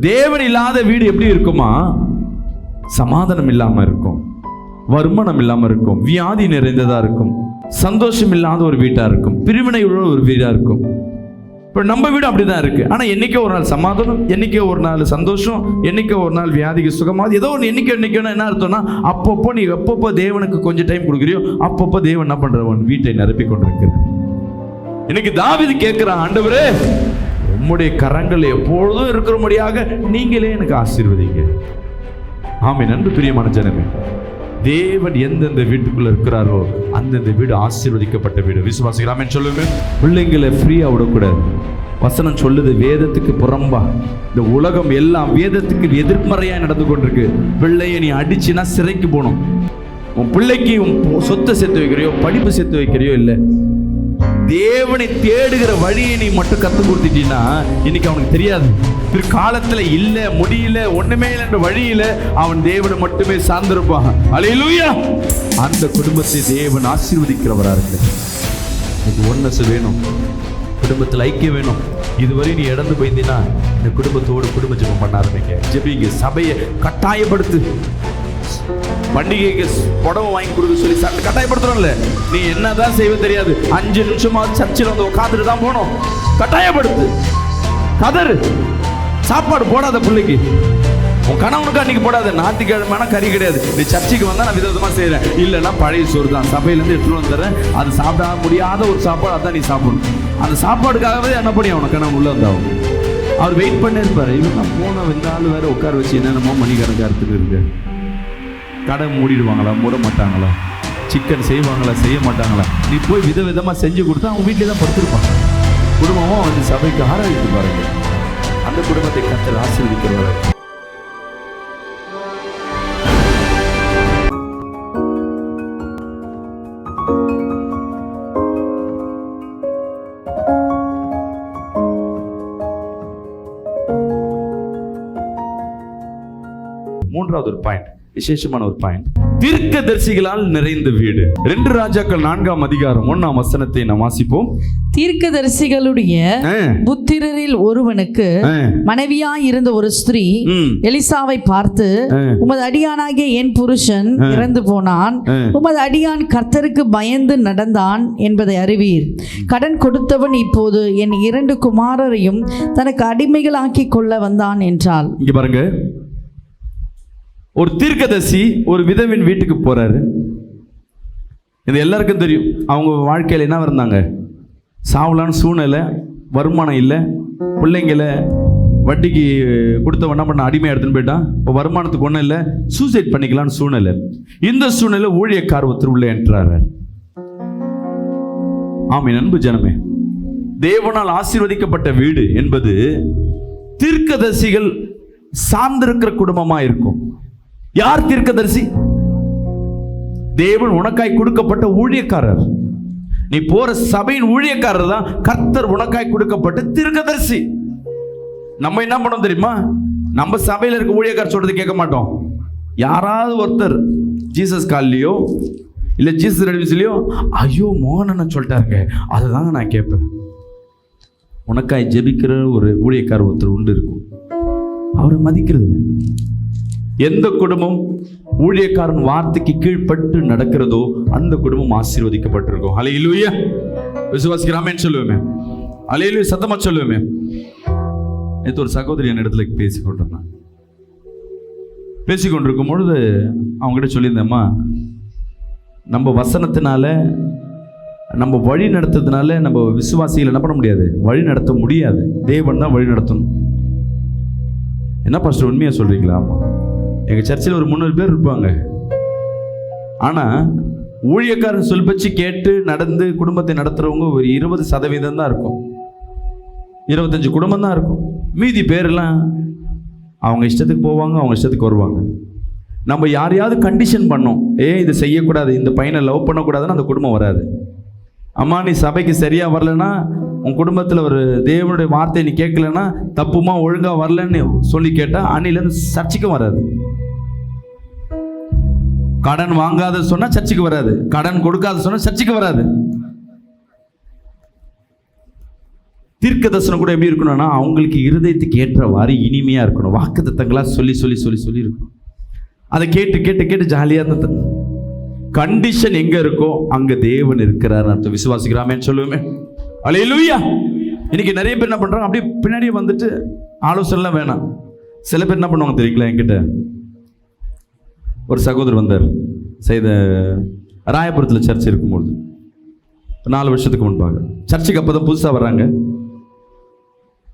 தேவன் இல்லாத வீடு எப்படி இருக்குமா? சமாதானம் இல்லாம இருக்கும், வருமானம் இல்லாம இருக்கும், வியாதி நிறைந்ததா இருக்கும், சந்தோஷம் இல்லாத ஒரு வீட்டா இருக்கும், பிரிவினை உள்ள ஒரு வீடா இருக்கும். இப்போ நம்ம வீடு அப்படிதான் இருக்கு. ஆனா என்னைக்கோ ஒரு நாள் சமாதானம், என்னைக்கோ ஒரு நாள் சந்தோஷம், என்னைக்கோ ஒரு நாள் வியாதிக்கு சுகமாது, ஏதோ ஒன்று என்னைக்கோன்னா என்ன அர்த்தம்னா, அப்பப்போ நீ எப்பப்போ தேவனுக்கு கொஞ்சம் டைம் கொடுக்குறியோ அப்பப்போ தேவன் என்ன பண்றவன் வீட்டை நிரப்பி கொண்டிருக்கிற. இன்னைக்கு தாவீது கேட்கிறான், ஆண்டவரே உம்முடைய கரங்கள் எப்பொழுதும் இருக்கிறபடியாக நீங்களே எனக்கு ஆசீர்வதிங்க. ஆமென். அன்பு பிரியமான ஜனமே, தேவன் எந்தெந்த வீட்டுக்குள்ள இருக்கிறாரோ அந்தந்த வீடு ஆசீர்வதிக்கப்பட்ட வீடு. விசுவாசிகள் ஆமென் சொல்லுங்க. பிள்ளைங்களை ஃப்ரீயா விடக்கூடாது. வசனம் சொல்லுது, வேதத்துக்கு புறம்பா இந்த உலகம் எல்லாம் வேதத்துக்கு எதிர்மறையா நடந்து கொண்டிருக்கு. பிள்ளைய நீ அடிச்சுனா சிறைக்கு போகணும். உன் பிள்ளைக்கு உன் சொத்தை சேர்த்து வைக்கிறியோ, படிப்பு சேர்த்து வைக்கிறியோ இல்லை, தேவனை தேடுகிற வழியை நீ மட்டும் கத்து கொடுத்துட்டீன்னா இன்னைக்கு அவனுக்கு தெரியாது. பிற்காலத்துல இல்ல முடியல ஒண்ணுமே இல்லைன்ற வழியில அவன் தேவனை மட்டுமே சார்ந்திருப்பான். அல்லேலூயா. அந்த குடும்பத்தை தேவன் ஆசீர்வதிக்கிறவரா இருக்கு. இன்னைக்கு ஒன்னஸ் வேணும், குடும்பத்தில் ஐக்கியம் வேணும். இதுவரை நீ இழந்து போயிருந்தீன்னா இந்த குடும்பத்தோடு குடும்ப ஜெபம் பண்ண ஆரம்பிங்க. ஜெபிங்க. சபையை கட்டாயப்படுத்து. பண்டிகைக்கு புடவை வாங்கி கொடுக்க சொல்லி கட்டாயப்படுத்துறோம்ல, நீ என்னதான் செய்வ தெரியாது, 5 நிமிஷமா சர்ச்சில் வந்து உட்காந்துட்டு தான் போனோம். கட்டாயப்படுத்து. கதறு. சாப்பாடு போடாத பிள்ளைக்கு, உன் கணவனுக்கு அன்னைக்கு போடாத. ஞாயிற்றுக்கிழமைனா கறி கிடையாது, நீ சர்ச்சைக்கு வந்தா நான் விதவிதமா செய்யறேன், இல்லைன்னா பழைய சோறு தான் சபையிலேருந்து எடுத்துட்டு வந்துடுறேன், அது சாப்பிட முடியாத ஒரு சாப்பாடு, அதான் நீ சாப்பிடணும். அந்த சாப்பாடுக்காகவே என்ன பண்ணி அவனை கணவன் உள்ள வந்தாவும் அவர் வெயிட் பண்ணி இருப்பாரு. இவங்க போன வெந்தாலும் வேற உட்கார வச்சு என்னென்னமோ மணிக்கணக்காரத்துக்கு இருக்கு. கடை மூடிடுவாங்களா, மூட மாட்டாங்களா, சிக்கன் செய்வாங்களா, செய்ய மாட்டாங்களா, நீ போய் விதவிதமா செஞ்சு கொடுத்தா அவங்க வீட்டிலே தான் படுத்திருப்பாங்க. குடும்பமும் வந்து சபைக்கு ஆராய்ச்சி பாருங்க. அந்த குடும்பத்தை கர்த்தர் ஆசீர்வதிக்கிறவர். மூன்றாவது ஒரு பாயிண்ட், விசேஷமான ஒரு பாயிண்ட், தீர்க்கதரிசிகளால் நிறைந்த வீடு. 2 ராஜாக்கள் 4ஆம் அதிகாரம் 1ஆம் வசனத்தை நாம் வாசிப்போம். தீர்க்கதரிசிகளுடைய புத்திரரில் ஒருவனுக்கு மனைவியாய் இருந்த ஒரு ஸ்திரீ எலிசாவை பார்த்து, உமது அடியானாகிய என் புருஷன் இறந்து போனான், உமது அடியான் கர்த்தருக்கு பயந்து நடந்தான் என்பதை அறிவீர். கடன் கொடுத்தவன் இப்போது என் 2 குமாரரையும் தனக்கு அடிமைகளாக்கி கொள்ள வந்தான் என்றாள். இங்க பாருங்க, ஒரு தீர்க்கதரிசி ஒரு விதவின் வீட்டுக்கு போறாரு. இது எல்லாருக்கும் தெரியும். அவங்க வாழ்க்கையில் என்ன இருந்தாங்க, சாவலான்னு சூழ்நிலை, வருமானம் இல்லை, பிள்ளைங்களை வட்டிக்கு கொடுத்த என்ன பண்ண அடிமையாக எடுத்துன்னு போயிட்டான், இப்போ வருமானத்துக்கு ஒன்றும் இல்லை, சூசைட் பண்ணிக்கலான்னு சூழ்நிலை. இந்த சூழ்நிலை ஊழியக்காரர் ஒருத்தர் உள்ளே என்றார். ஆமென். அன்பு ஜனமே, தேவனால் ஆசீர்வதிக்கப்பட்ட வீடு என்பது தீர்க்கதரிசிகள் சார்ந்திருக்கிற குடும்பமா இருக்கும். யார் தீர்க்கதரிசி? தேவன் உனக்காய் கொடுக்கப்பட்ட ஊழியக்காரர். நீ போற சபையின் ஊழியக்காரர் தான் கர்த்தர் உனக்காய் கொடுக்கப்பட்ட தீர்க்கதரிசி. நம்ம என்ன பண்ணோம் தெரியுமா, நம்ம சபையில் இருக்க ஊழியக்காரர் சொல்றது கேட்க மாட்டோம். யாராவது ஒருத்தர் ஜீசஸ் கால்லையோ இல்லை ஜீசஸ் ரெடிவிஸ்லையோ ஐயோ மோகனன்னு சொல்லிட்டாருங்க, அதை தாங்க நான் கேட்பேன். உனக்காய் ஜெபிக்கிற ஒரு ஊழியக்காரர் ஒருத்தர் உண்டு இருக்கும், அவரை மதிக்கிறது. எந்த குடும்பம் ஊழியக்காரன் வார்த்தைக்கு கீழ்பட்டு நடக்கிறதோ அந்த குடும்பம் ஆசீர்வதிக்கப்பட்டிருக்கும். அல்லேலூயா. விசுவாசிக்கிறாமேன்னு சொல்லுவேமே, அல்லேலூயா சத்தமா சொல்லுவேமே. நேற்று ஒரு சகோதரி என் இடத்துல பேசிக்கொண்டிருக்கும் பொழுது அவங்ககிட்ட சொல்லியிருந்தேம்மா, நம்ம வசனத்தினால நம்ம வழி நடத்துறதுனால நம்ம விசுவாசிகள் என்ன பண்ண முடியாது, வழி நடத்த முடியாது. தேவன் தான் வழி நடத்தணும். என்ன பாஸ்டர் உண்மையா சொல்றீங்களா? எங்கள் சர்ச்சில் ஒரு 300 பேர் இருப்பாங்க. ஆனால் ஊழியக்காரன் சொல் பச்சு கேட்டு நடந்து குடும்பத்தை நடத்துகிறவங்க ஒரு 20% தான் இருக்கும், 25 குடும்பம் தான் இருக்கும். மீதி பேரெல்லாம் அவங்க இஷ்டத்துக்கு போவாங்க, அவங்க இஷ்டத்துக்கு வருவாங்க. நம்ம யாரையாவது கண்டிஷன் பண்ணோம், இதை செய்யக்கூடாது, இந்த பையனை லவ் பண்ணக்கூடாதுன்னு அந்த குடும்பம் வராது. அம்மா நீ சபைக்கு சரியாக வரலன்னா, உன் குடும்பத்தில் ஒரு தேவனுடைய வார்த்தை நீ கேட்கலன்னா, தப்புமா ஒழுங்காக வரலன்னு சொல்லி கேட்டால் அன்னிலேருந்து சர்ச்சைக்கும் வராது. கடன் வாங்காத சொன்னா சர்ச்சைக்கு வராது, கடன் கொடுக்காத சொன்னா சர்ச்சைக்கு வராது. தீர்க்க தரிசனம் கூட எப்படி இருக்கணும்னா அவங்களுக்கு இருதயத்துக்கு ஏற்றவாறு இனிமையாக இருக்கணும். வாக்குத்தத்தங்களாக சொல்லி சொல்லி சொல்லி சொல்லி இருக்கணும். அதை கேட்டு கேட்டு கேட்டு ஜாலியாக இருந்தது. கண்டிஷன் எங்கே இருக்கோ அங்கே தேவன் இருக்கிறார் அர்த்தம். விசுவாசிக்கிறாமேன்னு சொல்லுவேன். அல்லேலூயா. இன்னைக்கு நிறைய பேர் என்ன பண்ணுறாங்க, அப்படியே பின்னாடியே வந்துட்டு ஆலோசனைலாம் வேணாம். சில பேர் என்ன பண்ணுவாங்க தெரியுங்களா, என்கிட்ட ஒரு சகோதரர் வந்தார். ராயபுரத்தில் சர்ச் இருக்கும்போது 4 வருஷத்துக்கு முன்பாக சர்ச்சுக்கு அப்போ தான் புதுசாக வர்றாங்க.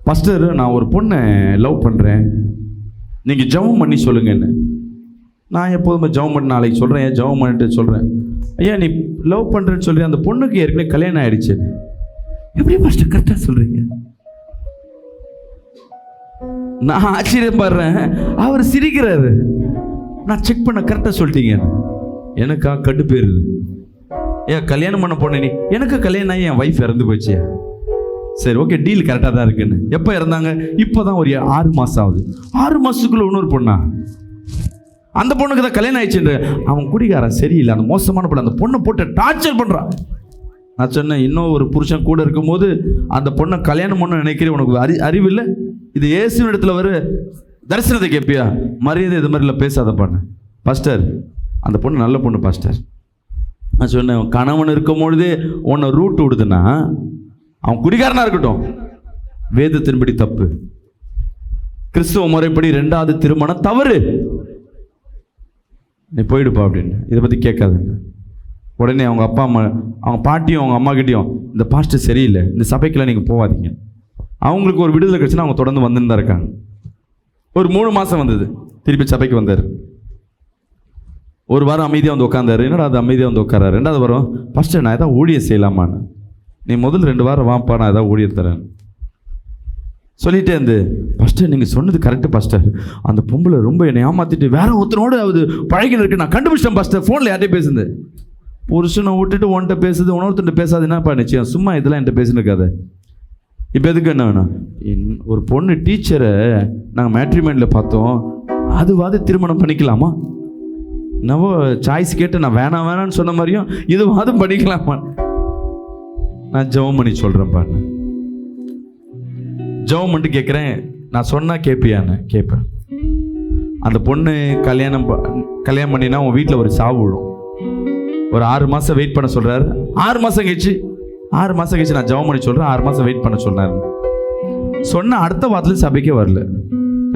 பாஸ்டர், நான் ஒரு பொண்ணை லவ் பண்ணுறேன், நீங்கள் ஜெபம் பண்ணி சொல்லுங்கன்னு. நான் எப்போதுமே ஜெபம் பண்ணி நாளைக்கு சொல்கிறேன், ஏன் ஜெபம் பண்ணிட்டு சொல்கிறேன். ஐயா நீ லவ் பண்ணுறேன்னு சொல்லி அந்த பொண்ணுக்கு ஏற்கனவே கல்யாணம் ஆயிடுச்சு. எப்படி பாஸ்டர் கரெக்டாக சொல்கிறீங்க? நான் ஆச்சரியப்படுறேன். அவர் சிரிக்கிறாரு. நான் செக் பண்ண கரெக்டாக சொல்லிட்டீங்க. எனக்கா கடுப்பேறுது. ஏன் கல்யாணம் பண்ண பொண்ணு நீ? எனக்கு கல்யாணம் ஆகி என் ஒய்ஃப் இறந்து போச்சு. சரி ஓகே, டீல் கரெக்டாக தான் இருக்குன்னு. எப்போ இறந்தாங்க? இப்போ தான் ஒரு 6 மாதம் ஆகுது. 6 மாதத்துக்குள்ள இன்னொரு பொண்ணா? அந்த பொண்ணுக்கு தான் கல்யாணம் ஆயிடுச்சுன்ற. அவன் குடிகாரன், சரியில்லை, அந்த மோசமான பொண்ணு, அந்த பொண்ணை போட்டு டார்ச்சர் பண்ணுறான். நான் சொன்னேன், இன்னும் ஒரு புருஷன் கூட இருக்கும்போது அந்த பொண்ணை கல்யாணம் பண்ண நினைக்கிறேன், உனக்கு அறிவு இல்லை? இது இயேசுவின் இடத்துல வர தரிசனத்தை கேட்பியா? மரியாதை இது மாதிரிலாம் பேசாத பண்ண. பாஸ்டர், அந்த பொண்ணு நல்ல பொண்ணு பாஸ்டர். நான் சொன்னேன், கணவன் இருக்கும் பொழுதே உன்னை ரூட் விடுதுன்னா அவன் குடிகாரனா இருக்கட்டும், வேதத்தின்படி தப்பு. கிறிஸ்துவ முறைப்படி 2வது திருமணம் தவறு. நீ போயிடுப்பா அப்படின்னு. இதை பற்றி கேட்காதுங்க. உடனே அவங்க அப்பா அம்மா, அவங்க பாட்டியும் அவங்க அம்மா கிட்டேயும், இந்த பாஸ்டர் சரியில்லை, இந்த சபைக்கெல்லாம் நீங்கள் போகாதீங்க. அவங்களுக்கு ஒரு விடுதலை கிடச்சுன்னா அவங்க தொடர்ந்து வந்துன்னு தான் இருக்காங்க. ஒரு 3 மாதம் வந்தது, திருப்பி சபைக்கு வந்தார். ஒரு வாரம் அமைதியாக வந்து உட்காந்தாரு. என்னடா அது அமைதியாக வந்து உட்காராரு. 2வது வாரம், பாஸ்டர் நான் ஏதாவது ஊழியம் செய்யலாமான்னு. நீ முதல் 2 வாரம் வாப்பா, நான் ஏதாவது ஊழியம் தரேன் சொல்லிட்டே இருந்து. பாஸ்டர் நீங்கள் சொன்னது கரெக்டு பாஸ்டர், அந்த பொம்பளை ரொம்ப என்னை ஏமாற்றிட்டு வேற ஒருத்தனோடு அது பழகின்னு இருக்கு, நான் கண்டுபிடிச்சேன் பாஸ்டர். ஃபோனில் யார்கிட்டே பேசுது, புருஷனை விட்டுட்டு உன்கிட்ட பேசுது, உணர்த்துட்டு பேசாது. என்னப்பா நிச்சயம், சும்மா இதெல்லாம் என்கிட்ட பேசுன்னு இருக்காது. இப்போ எதுக்கு என்ன வேணும்? ஒரு பொண்ணு டீச்சரை நாங்கள் மேட்ரிமோனியில் பார்த்தோம், அதுவாது திருமணம் பண்ணிக்கலாமா? நம்ம சாய்ஸ் கேட்டு நான் வேணாம் வேணான்னு சொன்ன மாதிரியும் இதுவாது பண்ணிக்கலாமா? நான் ஜெபம் பண்ணி சொல்கிறேன் பாரு. ஜெபம் பண்ணிட்டு கேட்குறேன், நான் சொன்னால் கேட்பியான்னு கேட்பேன். அந்த பொண்ணு கல்யாணம் பண்ணினா உன் வீட்டில் ஒரு சாவு விழும். ஒரு 6 மாதம் வெயிட் பண்ண சொல்கிறாரு. 6 மாதம் கழிச்சு நான் ஜெபம் பண்ணி சொல்கிறேன், 6 மாதம் வெயிட் பண்ண சொன்னார். சொன்ன அடுத்த வாரத்தில் சபைக்கே வரல.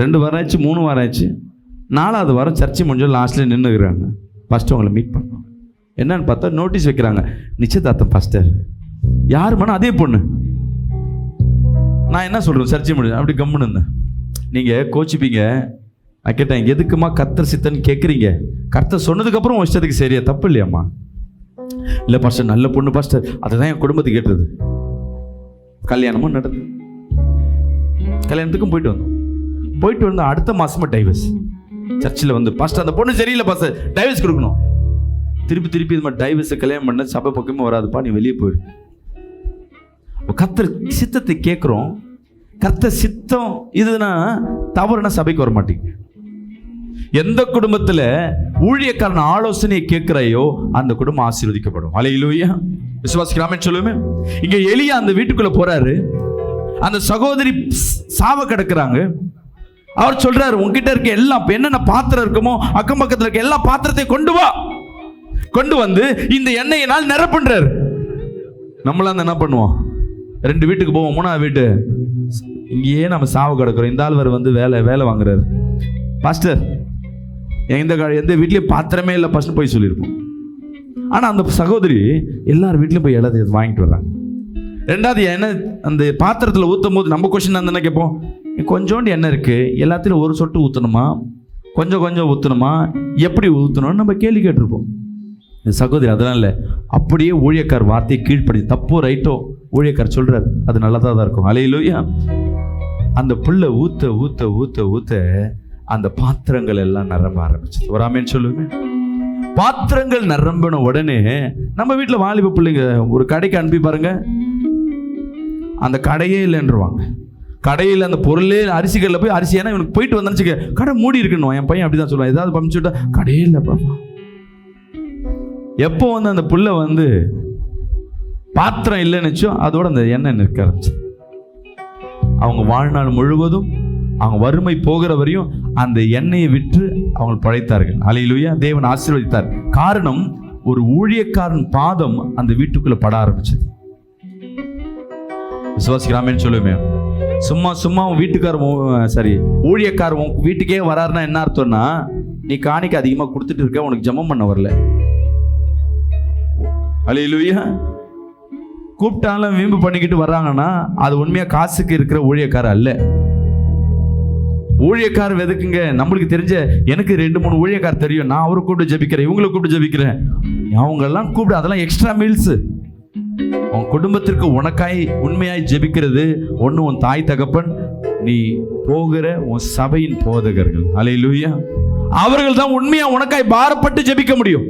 2 வாரம் ஆச்சு, 3 வாரம் ஆச்சு. 4வது வாரம் சர்ச்சை முடிஞ்சு லாஸ்ட்டில் நின்றுக்கிறாங்க. ஃபஸ்ட்டு அவங்கள மீட் பண்ணோம். என்னன்னு பார்த்தா நோட்டீஸ் வைக்கிறாங்க, நிச்சயதார்த்தம் பாஸ்டர். யார் மன? அதே பொண்ணு. நான் என்ன சொல்கிறேன், சர்ச்சை முடிஞ்சு அப்படி கம்முன்னு இருந்தேன். நீங்கள் கோச்சிப்பீங்க. நான் கேட்டேன், எதுக்குமா கர்த்தர் சித்தன்னு கேட்குறீங்க? கர்த்தர் சொன்னதுக்கப்புறம் இஷ்டத்துக்கு சரியா? தப்பு இல்லையாம்மா? இல்லை பாஸ்டர், நல்ல பொண்ணு பாஸ்டர், அதுதான் என் குடும்பத்துக்கு கேட்டது. கல்யாணமும் நடந்தது, கல்யாணத்துக்கும் போயிட்டு வந்து அடுத்த மாசமா டைவர்ஸ். சர்ச்சில் வந்து பாஸ்டர் அந்த பொண்ணு சரியில்லை பாஸ்டர், டைவர்ஸ் கொடுக்கணும். திருப்பி இது மாதிரி டைவர்ஸை கல்யாணம் பண்ண சபை பக்கமே வராதுப்பா, நீ வெளியே போயிடு. கர்த்தர் சித்தத்தை கேட்குறோம். கர்த்தர் சித்தம் இதுனா தவறுனா சபைக்கு வர மாட்டீங்க. எந்த குடும்பத்தில் ஊழியக்காரன் ஆலோசனையை கேட்கிறாயோ அந்த குடும்பம் ஆசீர்வதிக்கப்படும். அல்லேலூயா. விசுவாசிக்கிறாமே சொல்லுமே. இங்க எலியா அந்த வீட்டுக்குள்ள போறாரு. அந்த சகோதரி சாவ கிடக்குறாங்க. அவர் சொல்றாரு, உங்ககிட்ட இருக்க எல்லாம் என்னென்ன பாத்திரம் இருக்குமோ அக்கம் பக்கத்தில் இருக்க எல்லா பாத்திரத்தையும் கொண்டு வந்து இந்த எண்ணெயினால் நிரப்புன்றார். நம்மளாம் என்ன பண்ணுவோம்? 2 வீட்டுக்கு போவோம், 3வது வீட்டு இங்கேயே நம்ம சாவு கிடக்குறோம். இந்த ஆள் வந்து வேலை வாங்குறாரு. பாஸ்டர் எந்த வீட்லேயும் பாத்திரமே இல்லை ஃபஸ்ட்டு போய் சொல்லியிருப்போம். ஆனால் அந்த சகோதரி எல்லார் வீட்லையும் போய் எல்லாத்தையும் வாங்கிட்டு வர்றாங்க. 2வது எண்ணெய் அந்த பாத்திரத்தில் ஊற்றும் போது நம்ம கொஸ்டின் என்ன கேட்போம்? கொஞ்சோண்டு எண்ணெய் இருக்குது, எல்லாத்திலும் ஒரு சொட்டு ஊற்றணுமா, கொஞ்சம் ஊற்றணுமா, எப்படி ஊற்றணும்னு நம்ம கேள்வி கேட்டிருப்போம். இந்த சகோதரி அதெல்லாம் இல்லை, அப்படியே ஊழியக்கார் வார்த்தையை கீழ்ப்படி, தப்போ ரைட்டோ ஊழியக்கார் சொல்கிறார், அது நல்லதாக தான் இருக்கும். அல்லேலூயா. அந்த புல்லை ஊற்ற அந்த பாத்திரங்கள் எல்லாம் நிரம்ப ஆரம்பிச்சது. ஒரு ஆமென் சொல்லுவேன். பாத்திரங்கள் நிரம்பின உடனே நம்ம வீட்டில் வாலிப பிள்ளைங்க ஒரு கடைக்கு அனுப்பி பாருங்க, அந்த கடையே இல்லைன்றுவாங்க. கடையில் அந்த பொருளே அரிசிகளில் போய் அரிசி, ஏன்னா இவனுக்கு போயிட்டு வந்தாச்சுக்க கடை மூடி இருக்குன்னு என் பையன் அப்படி தான் சொல்லுவான். ஏதாவது பமிச்சு விட்டா கடையே இல்லை பாப்பா. எப்போ வந்து அந்த புல்லை பாத்திரம் இல்லைன்னுச்சோ அதோட அந்த எண்ணெய் நிற்க ஆரம்பிச்சு. அவங்க வாழ்நாள் முழுவதும் அவங்க வறுமை போகிற வரையும் அந்த எண்ணெயை விற்று அவங்க பழைத்தார்கள். அல்லேலூயா. தேவன் ஆசீர்வதித்தார். காரணம், ஒரு ஊழியக்காரன் பாதம் அந்த வீட்டுக்குள்ள பட ஆரம்பிச்சது. விசுவாசிக்கலாமேன்னு சொல்லுமே. சும்மா உன் வீட்டுக்காரன் சரி ஊழியக்காரன் உன் வீட்டுக்கே வராருன்னா என்ன அர்த்தம்னா, நீ காணிக்க அதிகமாக கொடுத்துட்டு இருக்க, உனக்கு ஜெபம் பண்ண வரல. அல்லேலூயா. கூப்பிட்டாலும் வீம்பு பண்ணிக்கிட்டு வர்றாங்கன்னா அது உண்மையா காசுக்கு இருக்கிற ஊழியக்காரர் அல்ல. ஊழியக்காரர் எதுக்குங்க? நம்மளுக்கு தெரிஞ்ச எனக்கு 2-3 ஊழியக்காரர் தெரியும். நான் அவரை கூப்பிட்டு ஜெபிக்கிறேன், இவங்களை கூப்பிட்டு ஜெபிக்கிறேன். அவங்க எல்லாம் கூப்பிடு, அதெல்லாம் எக்ஸ்ட்ரா மீல்ஸ். உன் குடும்பத்திற்கு உனக்காய் உண்மையாய் ஜெபிக்கிறது ஒண்ணு உன் தாய் தகப்பன், நீ போகிற உன் சபையின் போதகர்கள். அல்லேலூயா. அவர்கள் தான் உண்மையா உனக்காய் பாரப்பட்டு ஜெபிக்க முடியும்.